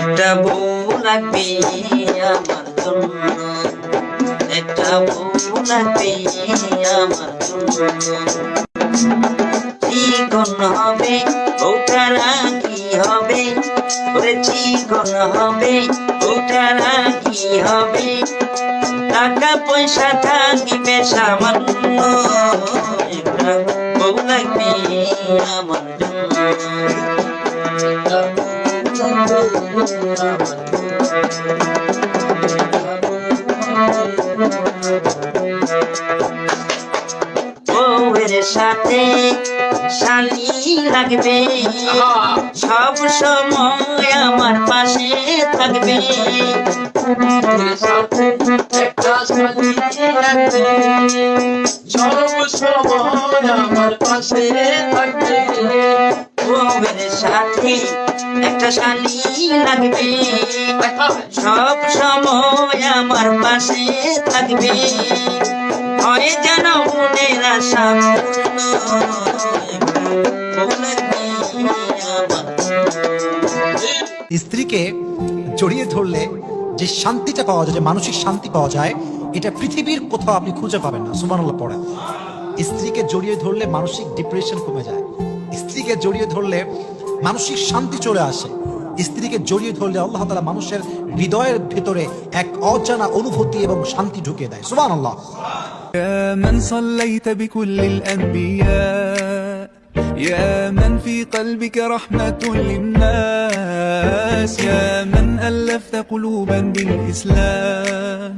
একটা বউ লাগবে আমার জন্য, একটা বউ লাগবে আমার জন্য। চিকন হবে বউটার কি হবে, ওরে চিকন হবে বউটার কি হবে, টাকা পয়সা থাকিবে সামান্য, একটা বউ লাগবে আমার জন্য। বউয়ের সাথে শালি লাগবে, সব সময় আমার পাশে থাকবে, সব সময় আমার পাশে থাকবে। বউয়ের সাথে একটা শালি লাগবে, সব সময় আমার পাশে থাকবে, হয় যেন মনের আশা পূর্ণ, বউ লাগবে আমার। স্ত্রীকে জড়িয়ে ধরলে যে শান্তিটা পাওয়া যায়, যে মানসিক শান্তি পাওয়া যায়, এটা পৃথিবীর কোথাও আপনি খুঁজে পাবেন না। সুবহানাল্লাহ পড়েন। স্ত্রীকে জড়িয়ে ধরলে মানসিক ডিপ্রেশন কমে যায়, স্ত্রীকে জড়িয়ে ধরলে মানসিক শান্তি চলে আসে, স্ত্রীকে জড়িয়ে ধরলে আল্লাহ তাআলা মানুষের হৃদয়ের ভিতরে এক অজানা অনুভূতি এবং শান্তি ঢুকিয়ে দেয়। সুবহানাল্লাহ। يا من صليت بكل الأنبياء، يا من في قلبك رحمة للناس، يا من ألفت قلوبا بالإسلام.